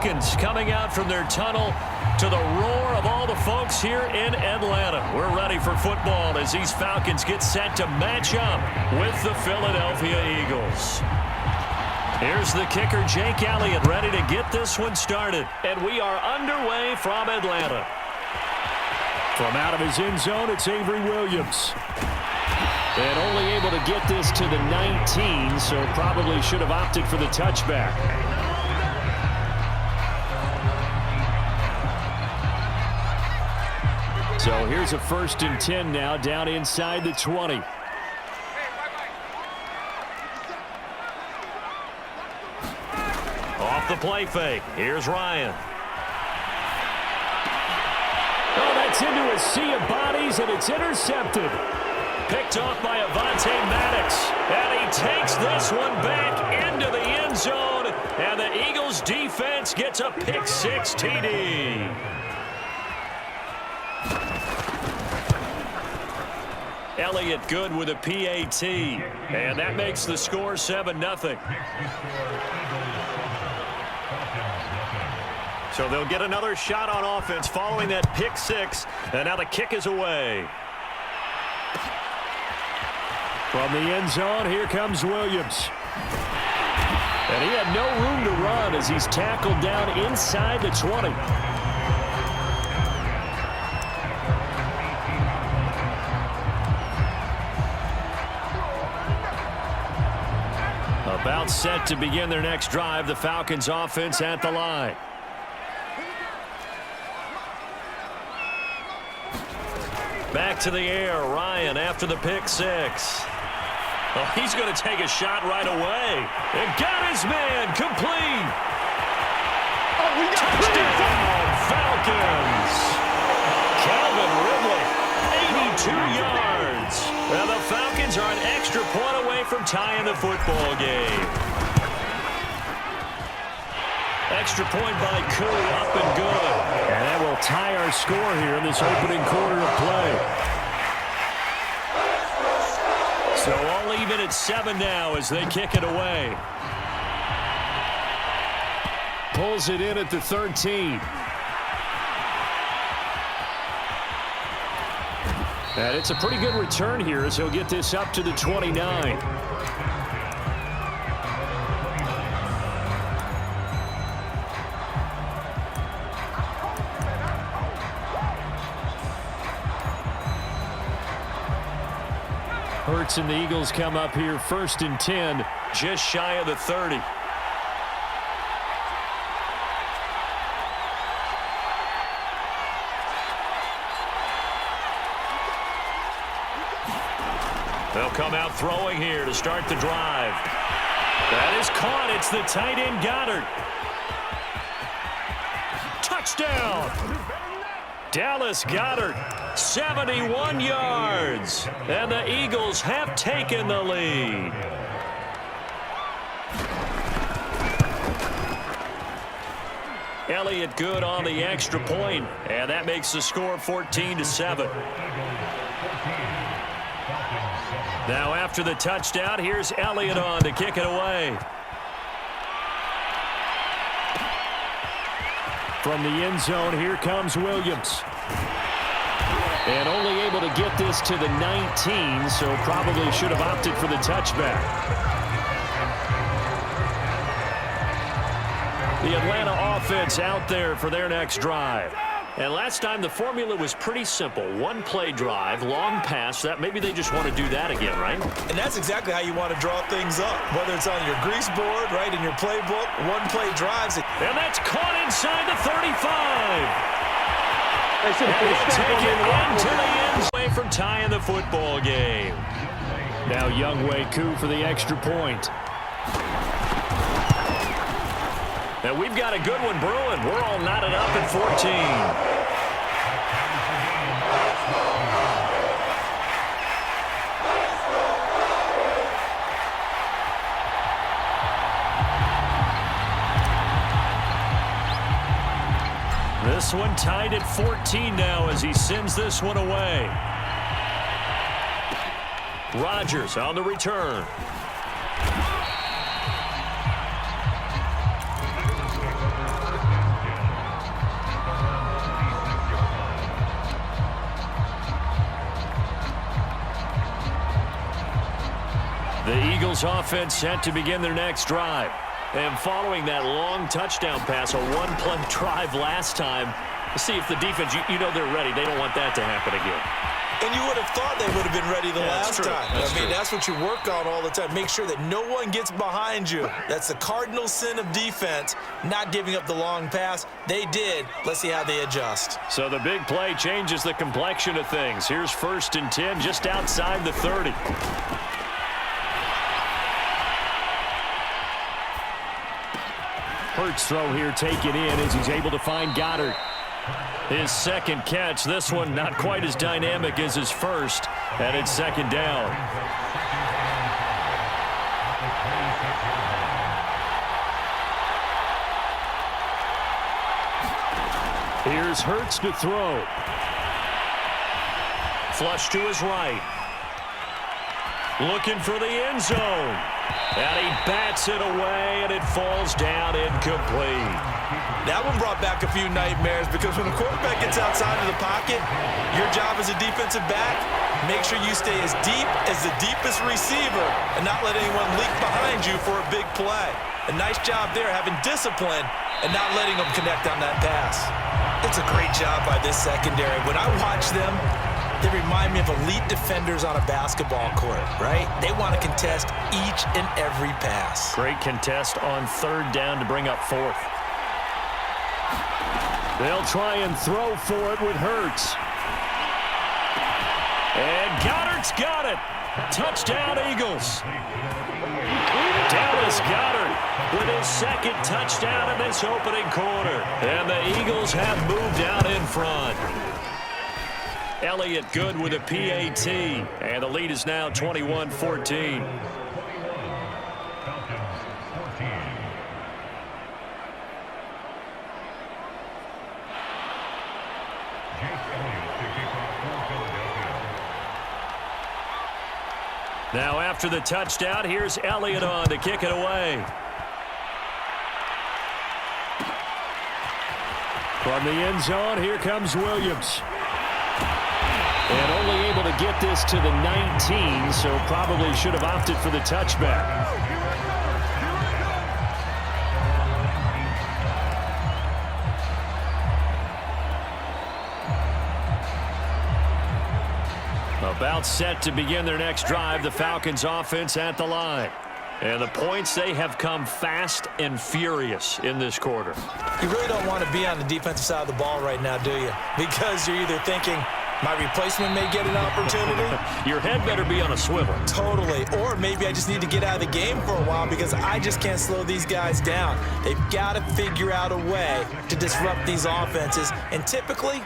Falcons coming out from their tunnel to the roar of all the folks here in Atlanta. We're ready for football as these Falcons get set to match up with the Philadelphia Eagles. Here's the kicker, Jake Elliott, ready to get this one started. And we are underway from Atlanta. From out of his end zone, it's Avery Williams. And only able to get this to the 19, so probably should have opted for the touchback. So here's a 1st and 10 now, down inside the 20. Off the play fake. Here's Ryan. Oh, that's into a sea of bodies, and it's intercepted. Picked off by Avonte Maddox. And he takes this one back into the end zone. And the Eagles defense gets a pick six TD. Elliott good with a PAT. And that makes the score 7-0. So they'll get another shot on offense following that pick six. And now the kick is away. From the end zone, here comes Williams. And he had no room to run as he's tackled down inside the 20. About set to begin their next drive, the Falcons offense at the line. Back to the air, Ryan after the pick six. Oh, he's going to take a shot right away. And got his man complete. Oh, we got touchdown, Falcons. Calvin Ridley, 82 yards. Well, the Falcons are an extra point away from tying the football game. Extra point by Koo, up and good. And that will tie our score here in this opening quarter of play. So all even at 7 now as they kick it away. Pulls it in at the 13. And it's a pretty good return here as he'll get this up to the 29. Hurts and the Eagles come up here 1st and 10, just shy of the 30. They'll come out throwing here to start the drive. That is caught. It's the tight end Goddard. Touchdown! Dallas Goedert, 71 yards. And the Eagles have taken the lead. Elliott good on the extra point, and that makes the score 14-7. Now after the touchdown, here's Elliott on to kick it away. From the end zone, here comes Williams. And only able to get this to the 19, so probably should have opted for the touchback. The Atlanta offense out there for their next drive. And last time the formula was pretty simple. One play drive, long pass. That maybe they just want to do that again, right? And that's exactly how you want to draw things up. Whether it's on your grease board, right, in your playbook, one play drives. And that's caught inside the 35. And he'll take it into the end away from tying the football game. Now Younghoe Koo for the extra point. And we've got a good one brewing. We're all knotted up at 14. This one tied at 14 now as he sends this one away. Rodgers on the return. The Eagles offense set to begin their next drive. And following that long touchdown pass, a one-play drive last time, see if the defense, you know they're ready. They don't want that to happen again. And you would have thought they would have been ready the last time. That's what you work on all the time. Make sure that no one gets behind you. That's the cardinal sin of defense, not giving up the long pass. They did. Let's see how they adjust. So the big play changes the complexion of things. Here's 1st and 10 just outside the 30. Hurts throw here taken in as he's able to find Goddard. His second catch, this one not quite as dynamic as his first, and it's 2nd down. Here's Hurts to throw. Flush to his right. Looking for the end zone. And he bats it away, and it falls down incomplete. That one brought back a few nightmares because when the quarterback gets outside of the pocket, your job as a defensive back, make sure you stay as deep as the deepest receiver and not let anyone leak behind you for a big play. A nice job there having discipline and not letting them connect on that pass. It's a great job by this secondary. When I watch them, they remind me of elite defenders on a basketball court, right? They want to contest each and every pass. Great contest on 3rd down to bring up 4th. They'll try and throw for it with Hurts. And Goddard's got it. Touchdown, Eagles. Dallas Goedert with his 2nd touchdown in this opening quarter. And the Eagles have moved out in front. Elliott good with a PAT. And the lead is now 21-14. Now after the touchdown, here's Elliott on to kick it away. From the end zone, here comes Williams. And only able to get this to the 19, so probably should have opted for the touchback. About set to begin their next drive, the Falcons offense at the line. And the points, they have come fast and furious in this quarter. You really don't want to be on the defensive side of the ball right now, do you? Because you're either thinking, my replacement may get an opportunity. Your head better be on a swivel. Totally. Or maybe I just need to get out of the game for a while because I just can't slow these guys down. They've got to figure out a way to disrupt these offenses. And typically,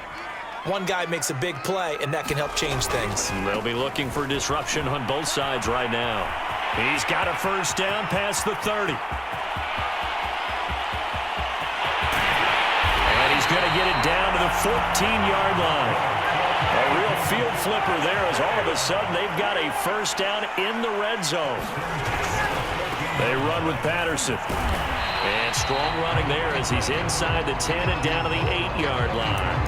one guy makes a big play, and that can help change things. They'll be looking for disruption on both sides right now. He's got a 1st down past the 30. And he's going to get it down to the 14-yard line. A real field flipper there as all of a sudden they've got a 1st down in the red zone. They run with Patterson. And strong running there as he's inside the 10 and down to the 8-yard line.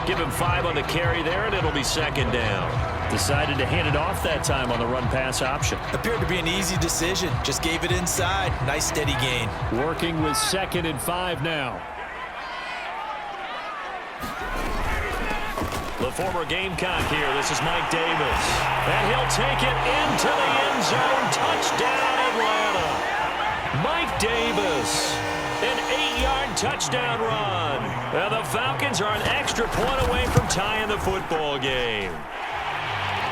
Give him 5 on the carry there, and it'll be 2nd down. Decided to hand it off that time on the run-pass option. Appeared to be an easy decision. Just gave it inside. Nice steady gain. Working with 2nd and 5 now. The former Gamecock here. This is Mike Davis. And he'll take it into the end zone. Touchdown, Atlanta. Mike Davis. An 8-yard touchdown run. And the Falcons are an extra point away from tying the football game.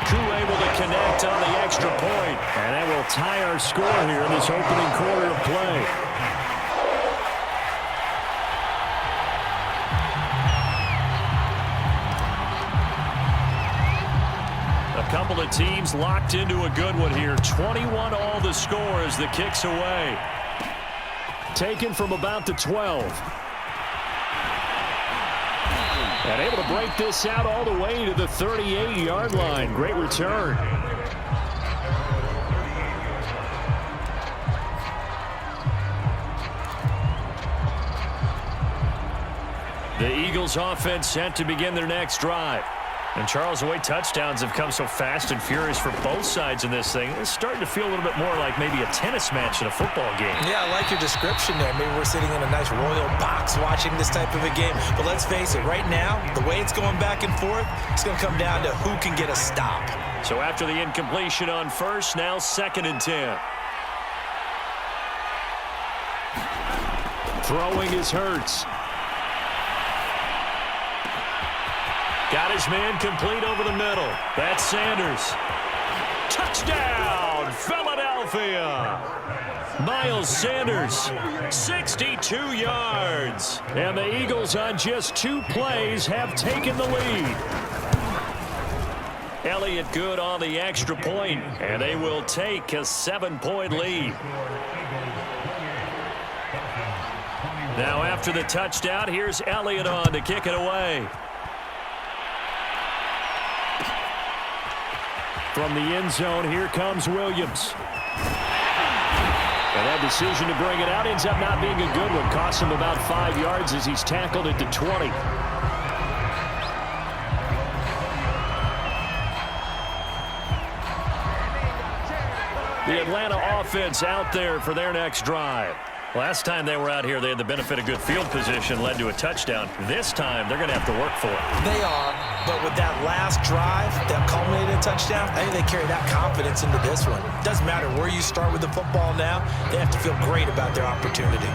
Koo able to connect on the extra point. And that will tie our score here in this opening quarter of play. A couple of teams locked into a good one here. 21 all the score as the kick's away. Taken from about the 12. And able to break this out all the way to the 38-yard line. Great return. The Eagles offense set to begin their next drive. And, Charles, the way touchdowns have come so fast and furious for both sides in this thing, it's starting to feel a little bit more like maybe a tennis match in a football game. Yeah, I like your description there. Maybe we're sitting in a nice royal box watching this type of a game. But let's face it, right now, the way it's going back and forth, it's going to come down to who can get a stop. So after the incompletion on first, now 2nd and 10. Throwing is Hurts. Got his man complete over the middle. That's Sanders. Touchdown, Philadelphia. Miles Sanders, 62 yards. And the Eagles on just 2 plays have taken the lead. Elliott good on the extra point, and they will take a 7-point lead. Now after the touchdown, here's Elliott on to kick it away. From the end zone, here comes Williams. And that decision to bring it out ends up not being a good one. Costs him about 5 yards as he's tackled at the 20. The Atlanta offense out there for their next drive. Last time they were out here, they had the benefit of good field position, led to a touchdown. This time, they're going to have to work for it. They are, but with that last drive that culminated in a touchdown, I think they carry that confidence into this one. Doesn't matter where you start with the football now, they have to feel great about their opportunity.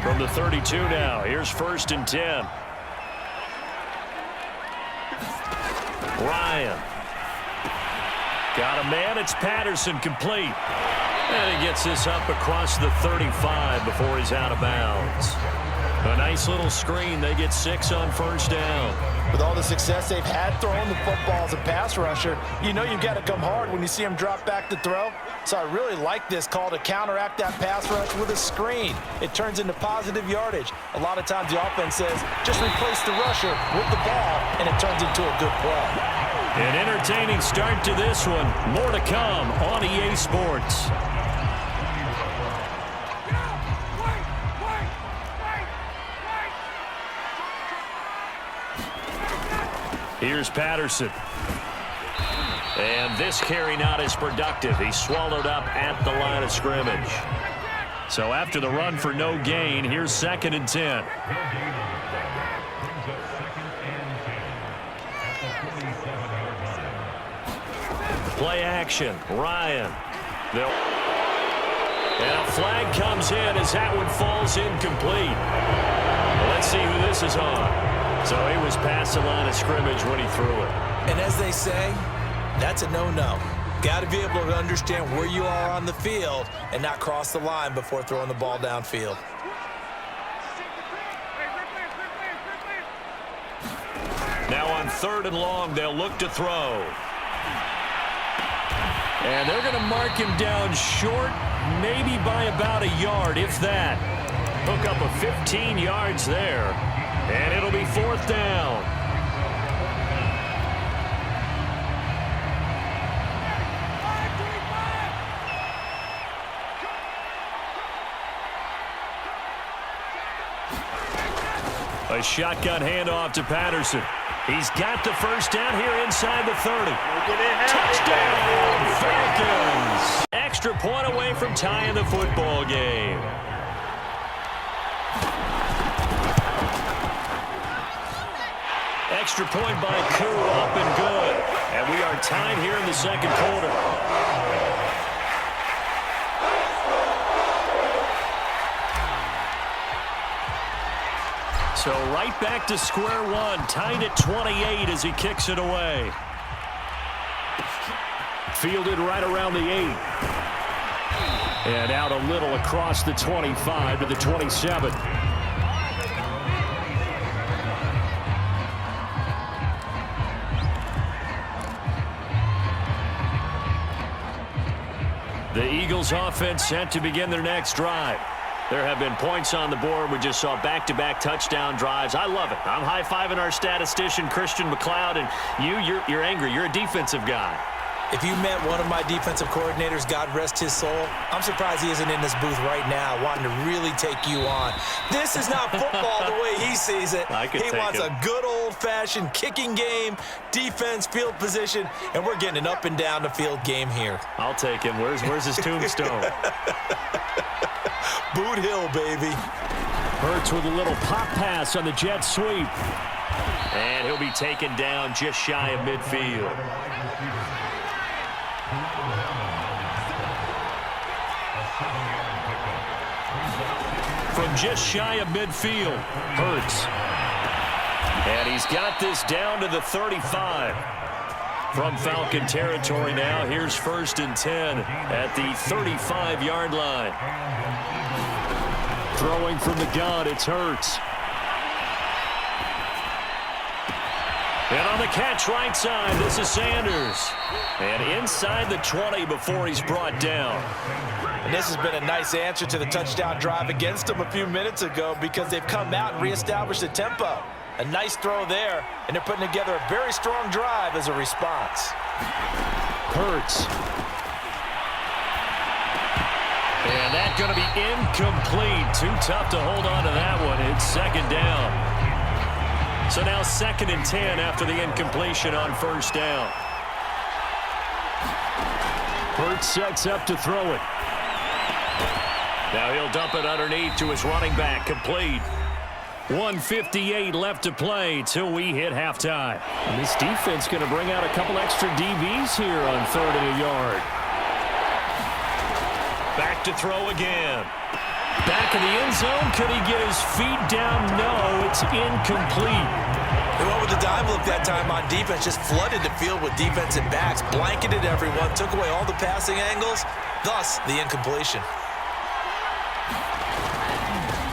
From the 32 now, here's 1st and 10. Ryan. Got a man, it's Patterson complete. And he gets this up across the 35 before he's out of bounds. A nice little screen. They get 6 on 1st down. With all the success they've had throwing the football as a pass rusher, you know you've got to come hard when you see him drop back to throw. So I really like this call to counteract that pass rush with a screen. It turns into positive yardage. A lot of times the offense says, just replace the rusher with the ball, and it turns into a good play. An entertaining start to this one. More to come on EA Sports. Here's Patterson. And this carry not as productive. He's swallowed up at the line of scrimmage. So after the run for no gain, here's 2nd and 10. Play action. Ryan. And a flag comes in as that one falls incomplete. Let's see who this is on. So he was past the line of scrimmage when he threw it. And as they say, that's a no-no. Got to be able to understand where you are on the field and not cross the line before throwing the ball downfield. Now on 3rd and long, they'll look to throw. And they're going to mark him down short, maybe by about a yard, if that. Hook up a 15 yards there. And it'll be 4th down. A shotgun handoff to Patterson. He's got the 1st down here inside the 30. Touchdown, Falcons! Extra point away from tying the football game. Extra point by Koo, up and good. And we are tied here in the 2nd quarter. So right back to square one, tied at 28 as he kicks it away. Fielded right around the 8. And out a little across the 25 to the 27. The Eagles offense set to begin their next drive. There have been points on the board. We just saw back-to-back touchdown drives. I love it. I'm high-fiving our statistician, Christian McLeod, and you're angry. You're a defensive guy. If you met one of my defensive coordinators, God rest his soul, I'm surprised he isn't in this booth right now wanting to really take you on. This is not football the way he sees it. He wants a good old-fashioned kicking game, defense, field position, and we're getting an up and down the field game here. I'll take him. Where's his tombstone? Boot Hill, baby. Hurts with a little pop pass on the jet sweep. And he'll be taken down just shy of midfield. From just shy of midfield, Hurts. And he's got this down to the 35. From Falcon territory now, here's 1st and 10 at the 35-yard line. Throwing from the gun, it's Hurts. And on the catch right side, this is Sanders. And inside the 20 before he's brought down. And this has been a nice answer to the touchdown drive against them a few minutes ago because they've come out and reestablished the tempo. A nice throw there, and they're putting together a very strong drive as a response. Hurts. And that's going to be incomplete. Too tough to hold on to that one. It's 2nd down. So now 2nd and 10 after the incompletion on 1st down. Hurts sets up to throw it. Now he'll dump it underneath to his running back. Complete. 1:58 left to play till we hit halftime. And this defense going to bring out a couple extra DBs here on 3rd and a yard. Back to throw again. Back in the end zone. Could he get his feet down? No, it's incomplete. They went with the dime look that time on defense, just flooded the field with defensive backs, blanketed everyone, took away all the passing angles, thus the incompletion.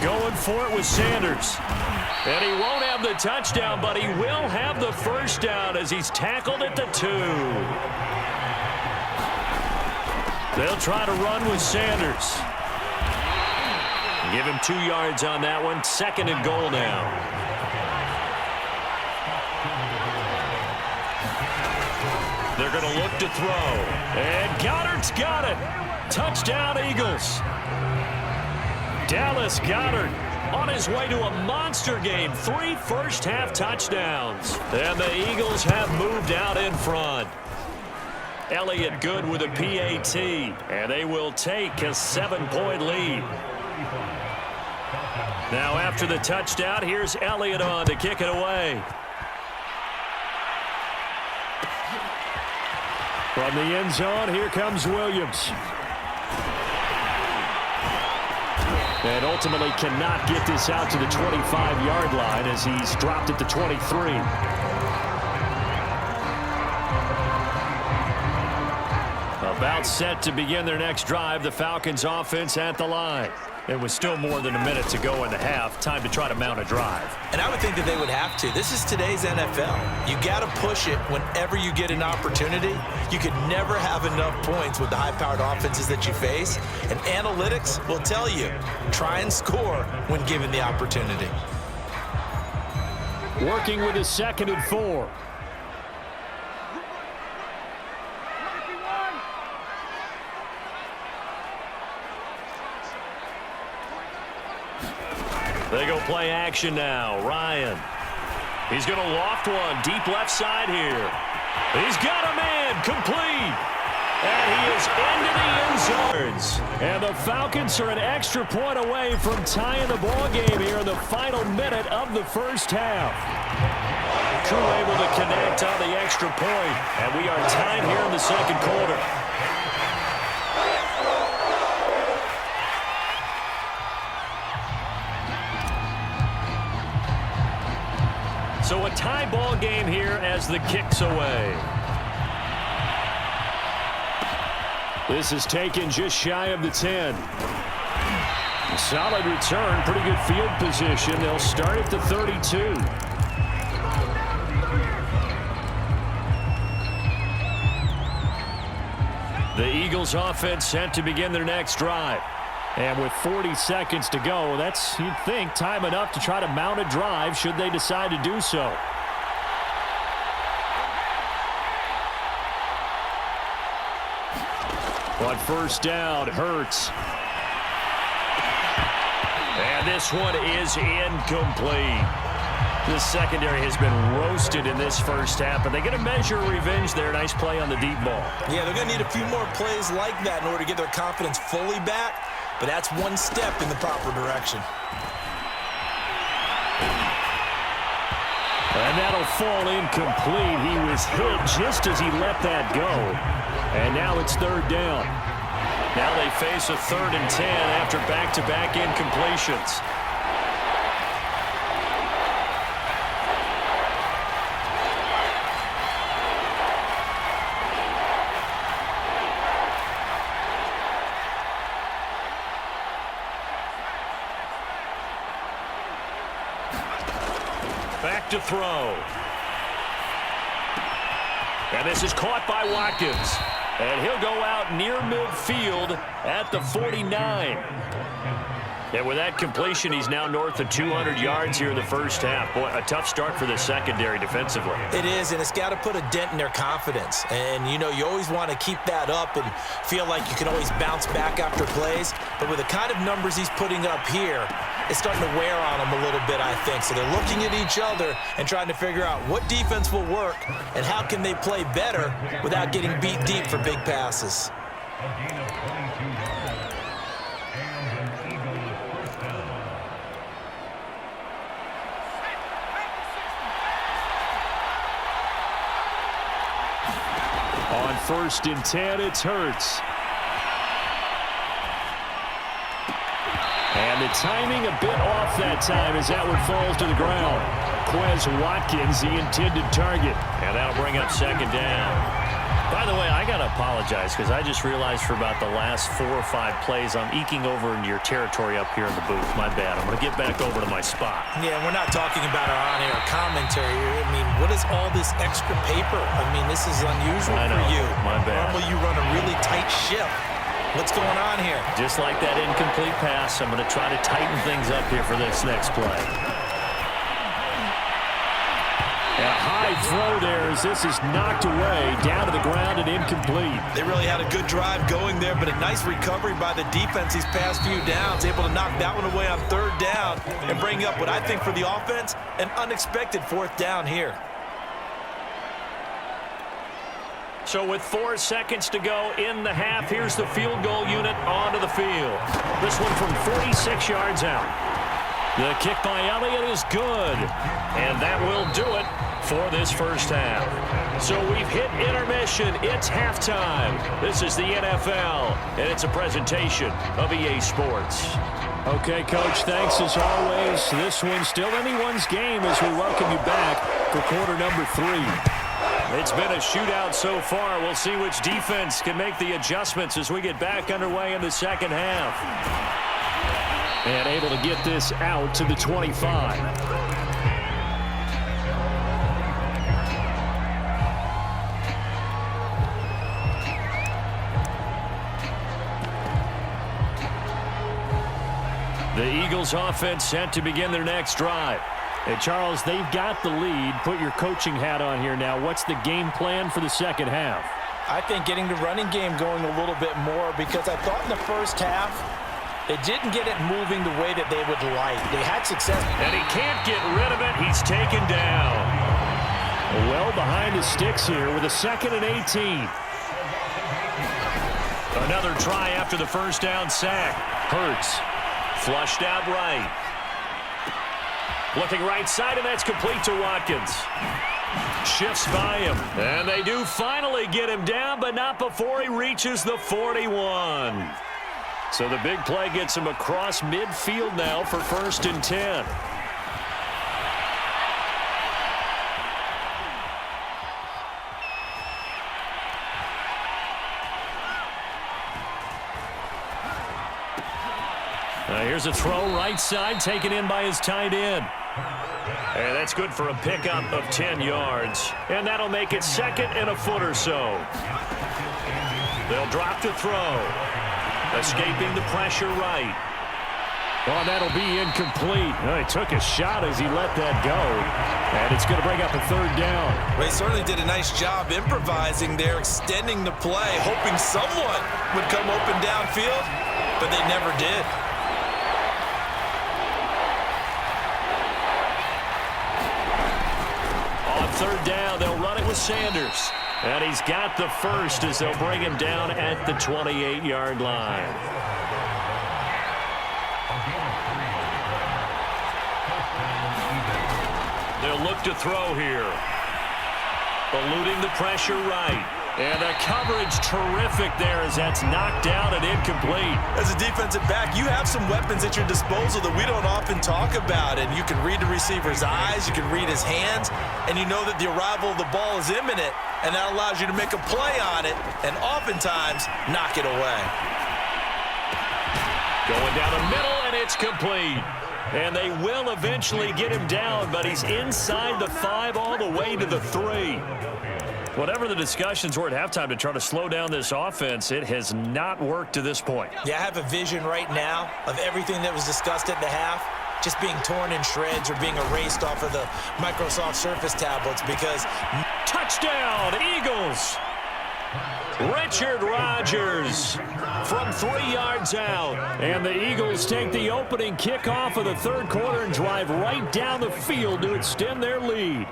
Going for it with Sanders. And he won't have the touchdown, but he will have the 1st down as he's tackled at the 2. They'll try to run with Sanders. Give him 2 yards on that one. 2nd and goal now. They're going to look to throw. And Goddard's got it. Touchdown, Eagles. Dallas Goedert on his way to a monster game. 3 first-half touchdowns. And the Eagles have moved out in front. Elliott good with a PAT. And they will take a 7-point lead. Now after the touchdown, here's Elliott on to kick it away. From the end zone, here comes Williams. And ultimately cannot get this out to the 25-yard line as he's dropped at the 23. About set to begin their next drive, the Falcons offense at the line. It was still more than a minute to go in the half. Time to try to mount a drive. And I would think that they would have to. This is today's NFL. You got to push it whenever you get an opportunity. You could never have enough points with the high-powered offenses that you face. And analytics will tell you, try and score when given the opportunity. Working with a 2nd and 4. They go play action now. Ryan. He's going to loft one. Deep left side here. He's got a man. Complete. And he is into the end zones. And the Falcons are an extra point away from tying the ball game here in the final minute of the 1st half. Crew able to connect on the extra point. And we are tied here in the 2nd quarter. So a tie ball game here as the kick's away. This is taken just shy of the 10. Solid return, pretty good field position. They'll start at the 32. The Eagles offense set to begin their next drive. And with 40 seconds to go, that's, you'd think, time enough to try to mount a drive should they decide to do so. On first down, Hurts. And this one is incomplete. The secondary has been roasted in this first half, but they get a measure of revenge there. Nice play on the deep ball. Yeah, they're going to need a few more plays like that in order to get their confidence fully back, but that's one step in the proper direction. And that'll fall incomplete. He was hit just as he let that go. And now it's third down. Now they face a 3rd and 10 after back-to-back incompletions. Back to throw. And this is caught by Watkins. And he'll go out near midfield at the 49. And with that completion, he's now north of 200 yards here in the first half. Boy, a tough start for the secondary defensively. It is, and it's got to put a dent in their confidence. And, you know, you always want to keep that up and feel like you can always bounce back after plays. But with the kind of numbers he's putting up here, it's starting to wear on them a little bit, I think. So they're looking at each other and trying to figure out what defense will work and how can they play better without getting beat deep for big passes. On 1st and 10, it's Hurts. And the timing a bit off that time as that one falls to the ground. Quez Watkins, the intended target. And that'll bring up 2nd down. By the way, I got to apologize because I just realized for about the last 4 or 5 plays, I'm eking over into your territory up here in the booth. My bad. I'm going to get back over to my spot. Yeah, we're not talking about our on-air commentary. I mean, what is all this extra paper? I mean, this is unusual for you. My bad. Normally you run a really tight ship. What's going on here? Just like that incomplete pass, I'm going to try to tighten things up here for this next play. And a high throw there as this is knocked away, down to the ground and incomplete. They really had a good drive going there, but a nice recovery by the defense these past few downs, able to knock that one away on 3rd down and bring up what I think for the offense, an unexpected 4th down here. So with 4 seconds to go in the half, here's the field goal unit onto the field. This one from 46 yards out. The kick by Elliott is good, and that will do it for this first half. So we've hit intermission. It's halftime. This is the NFL, and it's a presentation of EA Sports. Okay, Coach, thanks as always. This one's still anyone's game as we welcome you back for quarter number 3. It's been a shootout so far. We'll see which defense can make the adjustments as we get back underway in the second half. And able to get this out to the 25. The Eagles offense set to begin their next drive. Hey, Charles, they've got the lead. Put your coaching hat on here now. What's the game plan for the second half? I think getting the running game going a little bit more because I thought in the first half they didn't get it moving the way that they would like. They had success. And he can't get rid of it. He's taken down. Well behind the sticks here with a 2nd and 18. Another try after the first down sack. Hurts. Flushed out right. Looking right side, and that's complete to Watkins. Shifts by him. And they do finally get him down, but not before he reaches the 41. So the big play gets him across midfield now for 1st and 10. Here's a throw right side, taken in by his tight end. And that's good for a pickup of 10 yards. And that'll make it 2nd and a foot or so. They'll drop to throw. Escaping the pressure right. Oh, that'll be incomplete. Oh, he took a shot as he let that go. And it's going to bring up a third down. Well, he certainly did a nice job improvising there, extending the play, hoping someone would come open downfield, but they never did. On third down, they'll run it with Sanders. And he's got the first as they'll bring him down at the 28-yard line. They'll look to throw here. Eluding the pressure right. And the coverage terrific there as that's knocked down and incomplete. As a defensive back, you have some weapons at your disposal that we don't often talk about. And you can read the receiver's eyes, you can read his hands, and you know that the arrival of the ball is imminent, and that allows you to make a play on it and oftentimes knock it away. Going down the middle, and it's complete. And they will eventually get him down, but he's inside the 5 all the way to the 3. Whatever the discussions were at halftime to try to slow down this offense, it has not worked to this point. Yeah, I have a vision right now of everything that was discussed at the half just being torn in shreds or being erased off of the Microsoft Surface tablets because... Touchdown, Eagles! Richard Rodgers from 3 yards out. And the Eagles take the opening kickoff of the third quarter and drive right down the field to extend their lead.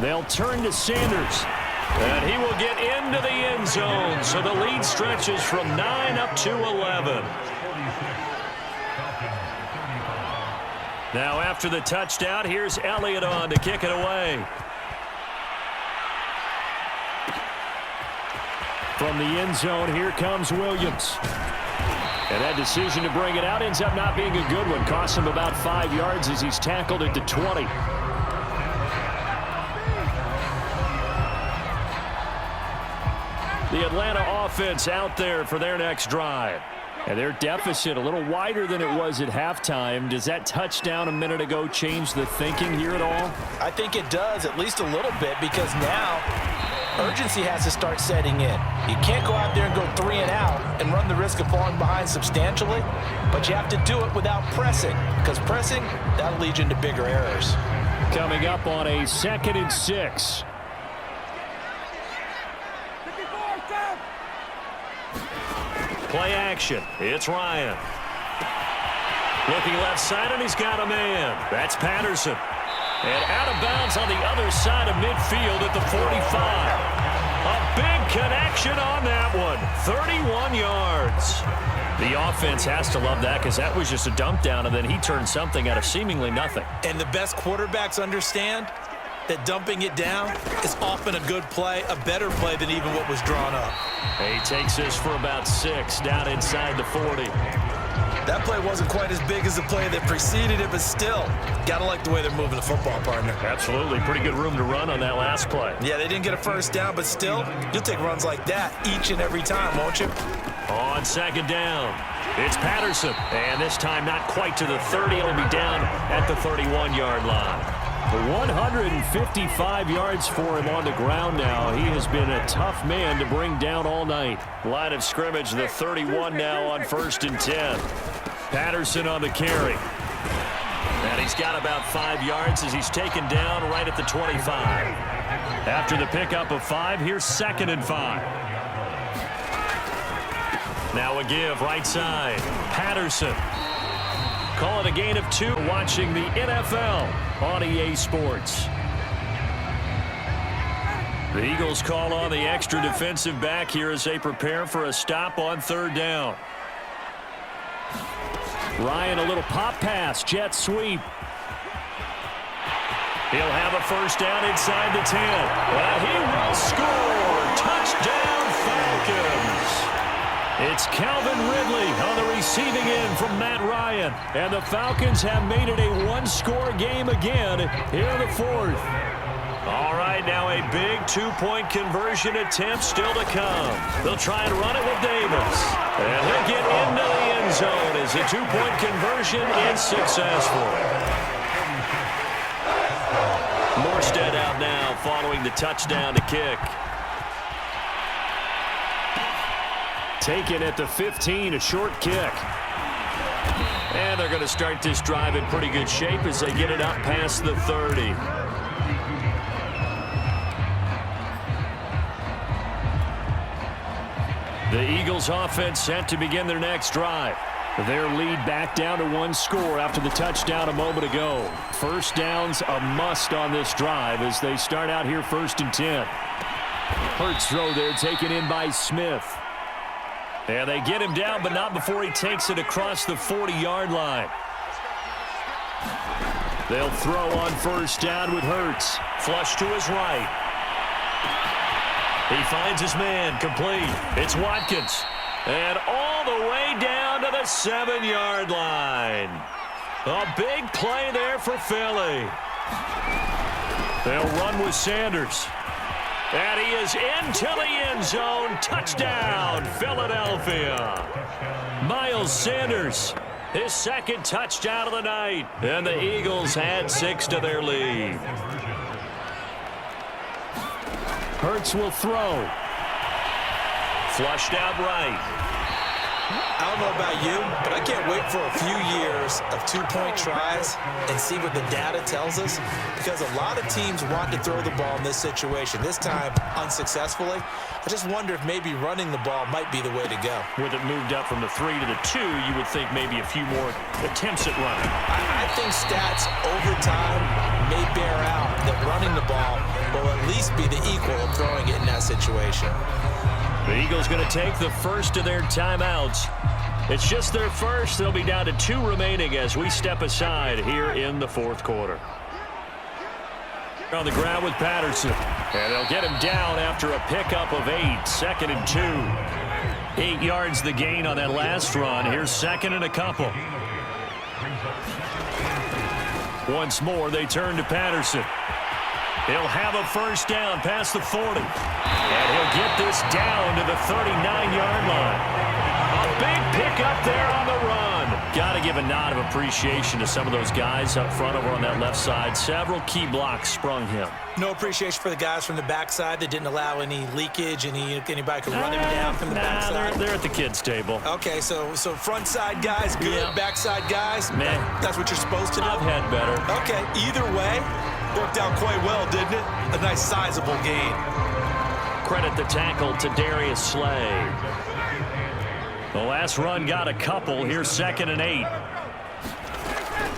They'll turn to Sanders. And he will get into the end zone. So the lead stretches from 9 up to 11. Now after the touchdown, here's Elliott on to kick it away. From the end zone, here comes Williams. And that decision to bring it out ends up not being a good one. Costs him about 5 yards as he's tackled at the 20. The Atlanta offense out there for their next drive. And their deficit a little wider than it was at halftime. Does that touchdown a minute ago change the thinking here at all? I think it does, at least a little bit, because now urgency has to start setting in. You can't go out there and go 3 and out and run the risk of falling behind substantially, but you have to do it without pressing, because pressing, that'll lead you into bigger errors. Coming up on a 2nd and 6. Play action. It's Ryan. Looking left side, and he's got a man. That's Patterson. And out of bounds on the other side of midfield at the 45. A big connection on that one. 31 yards. The offense has to love that because that was just a dump down, and then he turned something out of seemingly nothing. And the best quarterbacks understand that dumping it down is often a good play, a better play than even what was drawn up. He takes this for about 6 down inside the 40. That play wasn't quite as big as the play that preceded it, but still, gotta like the way they're moving the football, partner. Absolutely. Pretty good room to run on that last play. Yeah, they didn't get a first down, but still, you'll take runs like that each and every time, won't you? On 2nd down, it's Patterson. And this time not quite to the 30. It'll be down at the 31-yard line. 155 yards for him on the ground now. He has been a tough man to bring down all night. Line of scrimmage, the 31 now on 1st and 10. Patterson on the carry. And he's got about 5 yards as he's taken down right at the 25. After the pickup of 5, here's 2nd and 5. Now a give right side. Patterson. Call it a gain of 2. Watching the NFL on EA Sports. The Eagles call on the extra defensive back here as they prepare for a stop on 3rd down. Ryan, a little pop pass, jet sweep. He'll have a first down inside the 10. And he will score. Touchdown, Falcons. It's Calvin Ridley on the receiving end from Matt Ryan. And the Falcons have made it a 1-score game again here in the 4th. All right, now a big 2-point conversion attempt still to come. They'll try and run it with Davis. And he'll get into the end zone as the 2-point conversion is successful. Morstead out now following the touchdown to kick. Taken at the 15, a short kick. And they're going to start this drive in pretty good shape as they get it up past the 30. The Eagles offense set to begin their next drive. Their lead back down to 1 score after the touchdown a moment ago. First down's a must on this drive as they start out here 1st and 10. Hurts throw there taken in by Smith. And they get him down, but not before he takes it across the 40-yard line. They'll throw on 1st down with Hurts. Flush to his right. He finds his man, complete. It's Watkins. And all the way down to the 7-yard line. A big play there for Philly. They'll run with Sanders. And he is into the end zone. Touchdown, Philadelphia. Miles Sanders, his 2nd touchdown of the night. And the Eagles add 6 to their lead. Hurts will throw. Flushed out right. I don't know about you, but I can't wait for a few years of 2-point tries and see what the data tells us, because a lot of teams want to throw the ball in this situation, this time unsuccessfully. I just wonder if maybe running the ball might be the way to go. With it moved up from the 3 to the 2, you would think maybe a few more attempts at running. I think stats over time may bear out that running the ball will at least be the equal of throwing it in that situation. The Eagles going to take the first of their timeouts. It's just their first. They'll be down to 2 remaining as we step aside here in the 4th quarter. On the ground with Patterson. And they'll get him down after a pickup of 8. 2nd and 2. 8 yards the gain on that last run. Here's 2nd and a couple. Once more, they turn to Patterson. He'll have a 1st down past the 40. And he'll get this down to the 39-yard line. A big pickup there on the run. Got to give a nod of appreciation to some of those guys up front over on that left side. Several key blocks sprung him. No appreciation for the guys from the backside that didn't allow any leakage, anybody could run him down from the backside. They're at the kids' table. Okay, so front side guys good, Yeah. backside guys, Man. that's what you're supposed to do? I've had better. Okay, either way, worked out quite well, didn't it? A nice sizable gain. Credit the tackle to Darius Slay. The last run got a couple. Here's 2nd and 8.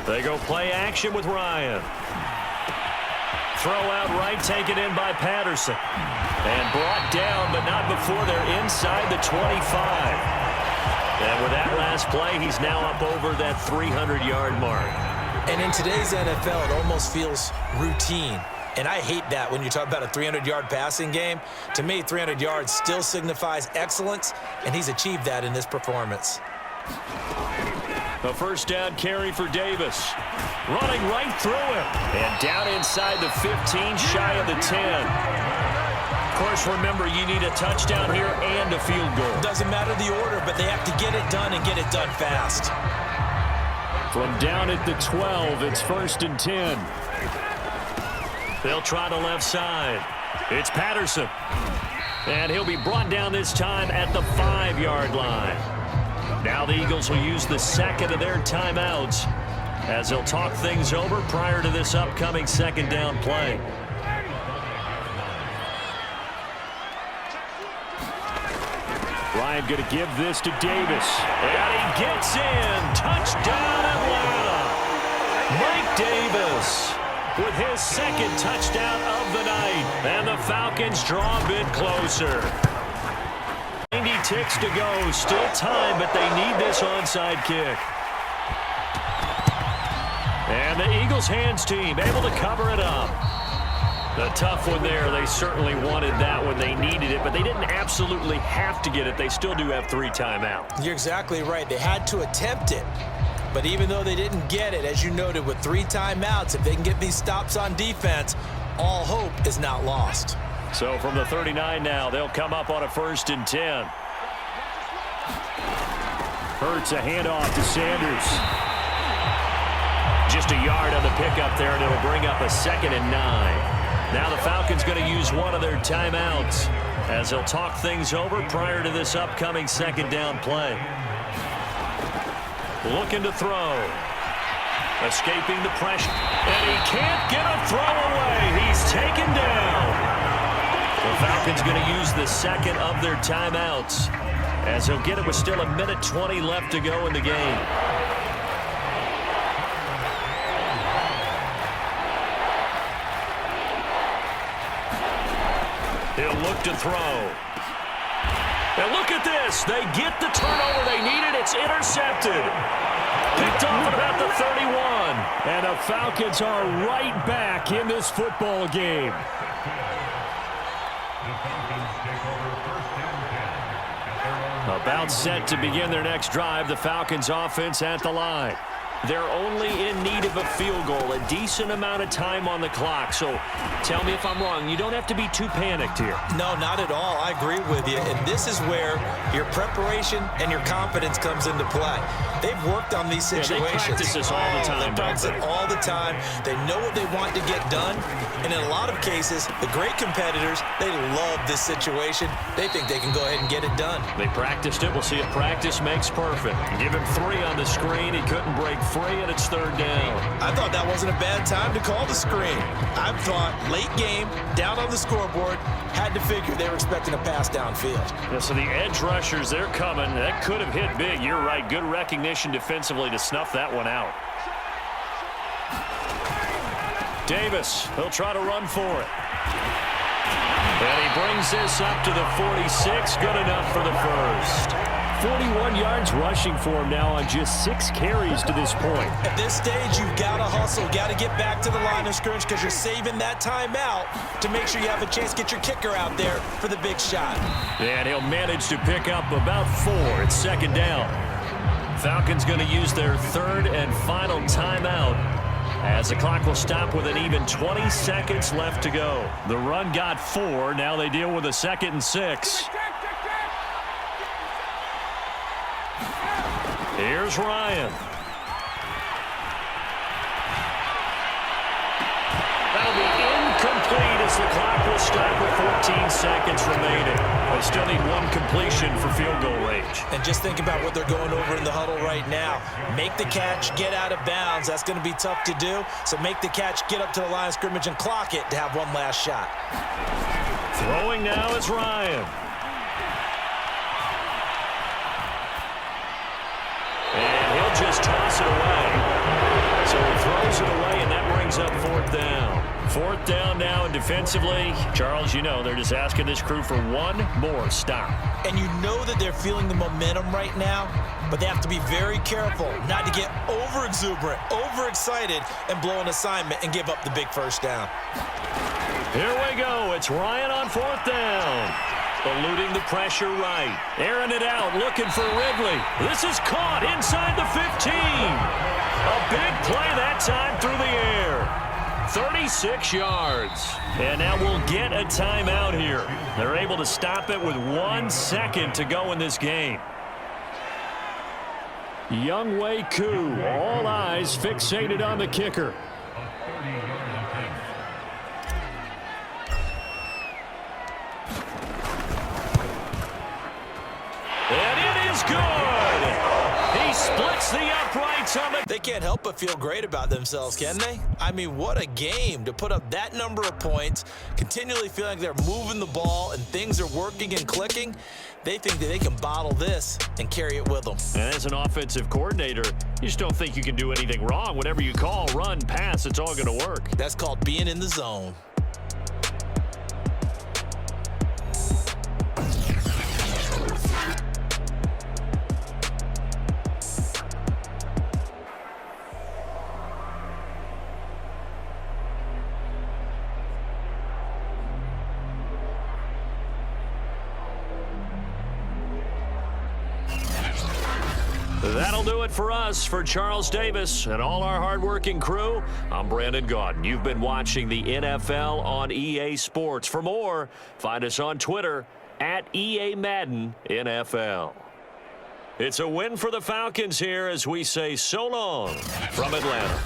They go play action with Ryan. Throw out right, taken in by Patterson. And brought down, but not before they're inside the 25. And with that last play, he's now up over that 300-yard mark. And in today's NFL, it almost feels routine. And I hate that when you talk about a 300-yard passing game. To me, 300 yards still signifies excellence, and he's achieved that in this performance. A 1st down carry for Davis. Running right through him. And down inside the 15, shy of the 10. Of course, remember, you need a touchdown here and a field goal. Doesn't matter the order, but they have to get it done and get it done fast. From down at the 12, it's 1st and 10. They'll try the left side. It's Patterson. And he'll be brought down this time at the 5-yard line. Now the Eagles will use the 2nd of their timeouts as they'll talk things over prior to this upcoming 2nd down play. Ryan going to give this to Davis. And he gets in. Touchdown, Atlanta. Mike Davis with his 2nd touchdown of the night. And the Falcons draw a bit closer. 90 ticks to go. Still time, but they need this onside kick. And the Eagles hands team able to cover it up. The tough one there. They certainly wanted that when they needed it, but they didn't absolutely have to get it. They still do have 3 timeouts. You're exactly right. They had to attempt it. But even though they didn't get it, as you noted, with 3 timeouts, if they can get these stops on defense, all hope is not lost. So from the 39 now, they'll come up on a 1st and 10. Hurts a handoff to Sanders. Just a yard on the pickup there, and it'll bring up a 2nd and 9. Now the Falcons going to use one of their timeouts as they'll talk things over prior to this upcoming 2nd down play. looking to throw. Escaping the pressure. And he can't get a throw away. He's taken down. The Falcons going to use the second of their timeouts, as he'll get it with still 1:20 left to go in the game. He'll look to throw. And look at this. They get the turnover they needed. It's intercepted. Picked off at about the 31. And the Falcons are right back in this football game. About set to begin their next drive, the Falcons offense at the line. They're only in need of a field goal, a decent amount of time on the clock. So tell me if I'm wrong. You don't have to be too panicked here. No, not at all. I agree with you. And this is where your preparation and your confidence comes into play. They've worked on these situations. Yeah, they practice this all the time. They practice it all the time. They know what they want to get done. And in a lot of cases, the great competitors, they love this situation. They think they can go ahead and get it done. They practiced it. We'll see if practice makes perfect. Give him 3 on the screen. He couldn't break free, and it's 3rd down. I thought that wasn't a bad time to call the screen. I thought late game, down on the scoreboard, had to figure they were expecting a pass downfield. Yeah, so the edge rushers, they're coming. That could have hit big. You're right. Good recognition defensively to snuff that one out. Davis, he'll try to run for it. And he brings this up to the 46. Good enough for the first. 41 yards rushing for him now on just 6 carries to this point. At this stage, you've got to hustle. Got to get back to the line of scrimmage because you're saving that timeout to make sure you have a chance to get your kicker out there for the big shot. And he'll manage to pick up about 4. It's 2nd down. Falcons going to use their 3rd and final timeout, as the clock will stop with an even 20 seconds left to go. The run got 4. Now they deal with a 2nd and 6. Here's Ryan. That'll be incomplete as the clock will stop with 14 seconds remaining. They still need 1 completion for field goal range. And just think about what they're going over in the huddle right now. Make the catch, get out of bounds. That's going to be tough to do. So make the catch, get up to the line of scrimmage, and clock it to have 1 last shot. Throwing now is Ryan. And he'll just toss it away. So he throws it away, and that brings up 4th down. 4th down now, and defensively, Charles, you know, they're just asking this crew for 1 more stop. And you know that they're feeling the momentum right now, but they have to be very careful not to get over-exuberant, over-excited, and blow an assignment and give up the big first down. Here we go. It's Ryan on 4th down. Eluding the pressure right. Airing it out, looking for Ridley. This is caught inside the 15. A big play that time through the air. 36 yards. And now we'll get a timeout here. They're able to stop it with 1 second to go in this game. Younghoe Koo, all eyes fixated on the kicker. And it is good. He splits the uprights on the... They can't help but feel great about themselves, can they? I mean, what a game to put up that number of points, continually feeling like they're moving the ball and things are working and clicking. They think that they can bottle this and carry it with them. And as an offensive coordinator, you just don't think you can do anything wrong. Whatever you call, run, pass, it's all going to work. That's called being in the zone. That'll do it for us. For Charles Davis and all our hardworking crew, I'm Brandon Gaudin. You've been watching the NFL on EA Sports. For more, find us on Twitter at EA Madden NFL. It's a win for the Falcons here as we say so long from Atlanta.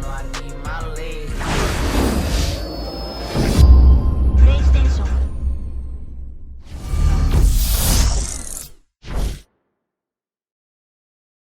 know I need